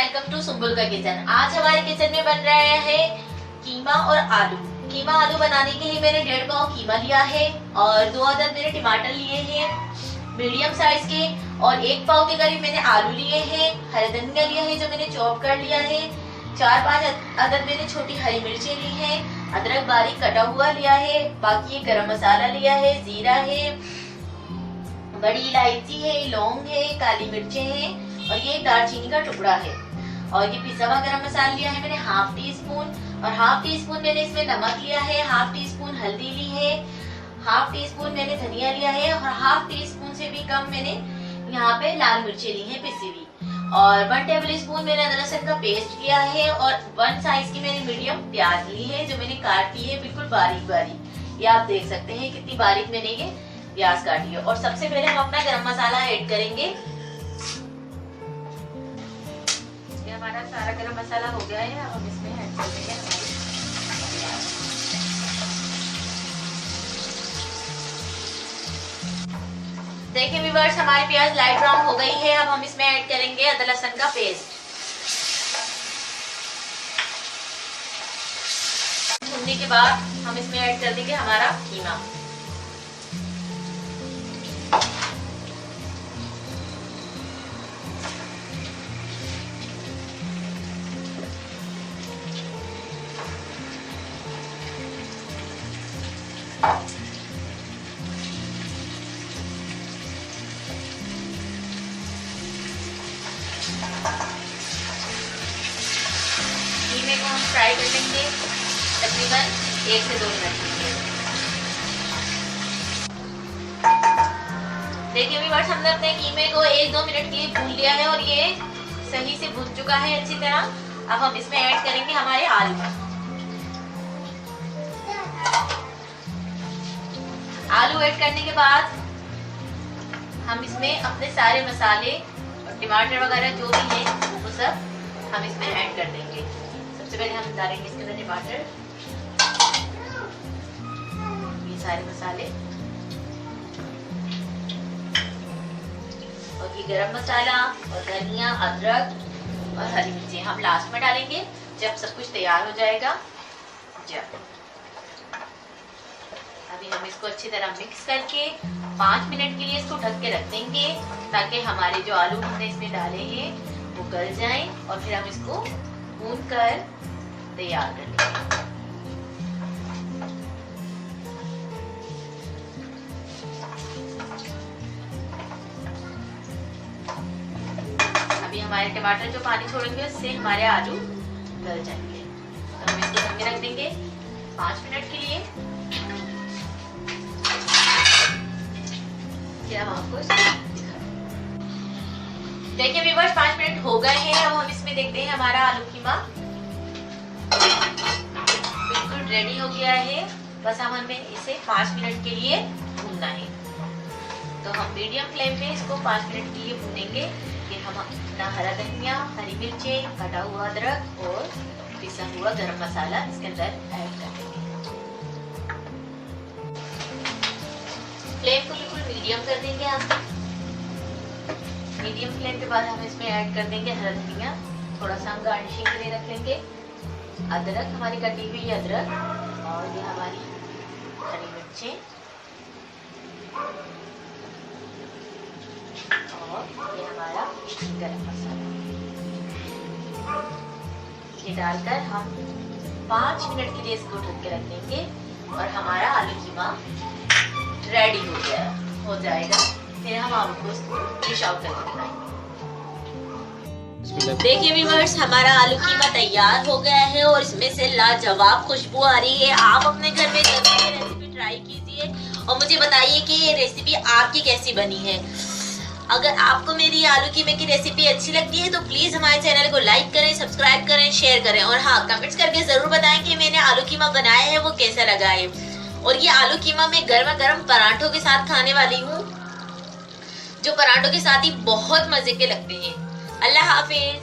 Welcome to Sumbul का kitchen. आज हमारे किचन में बन रहा है कीमा और आलू। कीमा आलू बनाने के लिए मैंने 1.5 पाव कीमा लिया है और 2 अदद मैंने टमाटर लिए हैं मीडियम साइज के, और 1 पाव के करीब मैंने आलू लिए हैं। हरे धनिया लिया है जो मैंने चॉप कर लिया है। 4-5 अदद मैंने छोटी हरी मिर्ची ली है। अदरक बारीक कटा हुआ लिया है। बाकी गरम मसाला लिया है, जीरा है, बड़ी इलायची है, लौंग है, काली मिर्चें हैं और ये दालचीनी का टुकड़ा है। और ये पिसा हुआ गरम मसाला लिया है मैंने ½ टी स्पून, और ½ टी स्पून मैंने इसमें नमक लिया है, ½ टी स्पून हल्दी ली है, ½ टी स्पून मैंने धनिया लिया है, और ½ टी स्पून से भी कम मैंने यहाँ पे लाल मिर्ची ली है पिसी हुई, और 1 टेबल स्पून मैंने अदरक लहसुन का पेस्ट लिया है, और 1 साइज की मैंने मीडियम प्याज ली है जो मैंने काट ली है बिल्कुल बारीक बारीक। ये आप देख सकते हैं कितनी बारीक मैंने ये प्याज काटी है। और सबसे पहले हम अपना गरम मसाला ऐड करेंगे। ये हमारा सारा गरम मसाला हो गया है, अब हम इसमें ऐड कर देंगे देखिए व्यूअर्स, हमारी प्याज लाइट ब्राउन हो गई है। अब हम इसमें ऐड करेंगे अदरक लहसुन का पेस्ट। भूनने के बाद हम इसमें ऐड कर देंगे हमारा कीमा। कीमे को हम फ्राई कर लेंगे तकरीबन 1 से 2 मिनट के लिए। देखिए व्यूअर्स, हमने अपने कीमे को 1-2 मिनट के लिए भून लिया है और ये सही से भून चुका है अच्छी तरह। अब हम इसमें ऐड करेंगे हमारे आलू। आलू ऐड करने के बाद हम इसमें अपने सारे मसाले और टमाटर वगैरह जो भी है वो सब हम इसमें ऐड कर देंगे। सबसे पहले हम डालेंगे इसके अंदर टमाटर, ये सारे मसाले, और ये गरम मसाला और धनिया, अदरक और हरी मिर्ची हम लास्ट में डालेंगे जब सब कुछ तैयार हो जाएगा। अभी हम इसको अच्छी तरह मिक्स करके 5 मिनट के लिए इसको ढक के रख देंगे ताकि हमारे जो आलू हमने इसमें डाले हैं वो गल जाएं, और फिर हम इसको भून कर तैयार कर लेंगे। अभी हमारे टमाटर जो पानी छोड़ेंगे उससे हमारे आलू गल जाएंगे, तो हम इसको ढक के रख देंगे 5 मिनट के लिए। हम आपको देखिए व्यूअर्स, 5 मिनट हो गए हैं। अब हम इसमें देखते हैं हमारा आलू कीमा बिल्कुल रेडी हो गया है। बस हमें इसे 5 मिनट के लिए भूनना है, तो हम मीडियम फ्लेम पे इसको 5 मिनट के लिए भूनेंगे। फिर हम अपना हरा धनिया, हरी मिर्चें, कटा हुआ अदरक और पिसा हुआ गरम मसाला इसके अंदर ऐड कर देंगे। फ्लेम को बिल्कुल मीडियम कर देंगे हम। मीडियम फ्लेम के बाद हम इसमें ऐड कर देंगे हरा धनिया, थोड़ा सा हम गार्निशिंग के लिए रख लेंगे। अदरक, हमारी कटी हुई अदरक, और ये हमारी हरी मिर्चें, और ये हमारा गरम मसाला। ये डालकर हम 5 मिनट के लिए इसको ढक के रख देंगे और हमारा आलू कीमा रेडी हो जाएगा। फिर हम आपको इसको डिश आउट करके दिखाएंगे। देखिए व्यूअर्स, हमारा आलू कीमा तैयार हो गया है और इसमें से लाजवाब खुशबू आ रही है। आप अपने घर में जरूर ये रेसिपी ट्राई कीजिए और मुझे बताइए कि ये रेसिपी आपकी कैसी बनी है। अगर आपको मेरी आलू कीमे की रेसिपी अच्छी लगती है तो प्लीज हमारे चैनल को लाइक करें, सब्सक्राइब करें, शेयर करें, और हाँ, कमेंट्स करके जरूर बताएं कि मैंने आलू कीमा बनाया है वो कैसा लगा है। और ये आलू कीमा मैं गर्मा गर्म पराठों के साथ खाने वाली हूँ, जो पराठों के साथ ही बहुत मजे के लगते हैं। अल्लाह हाफिज।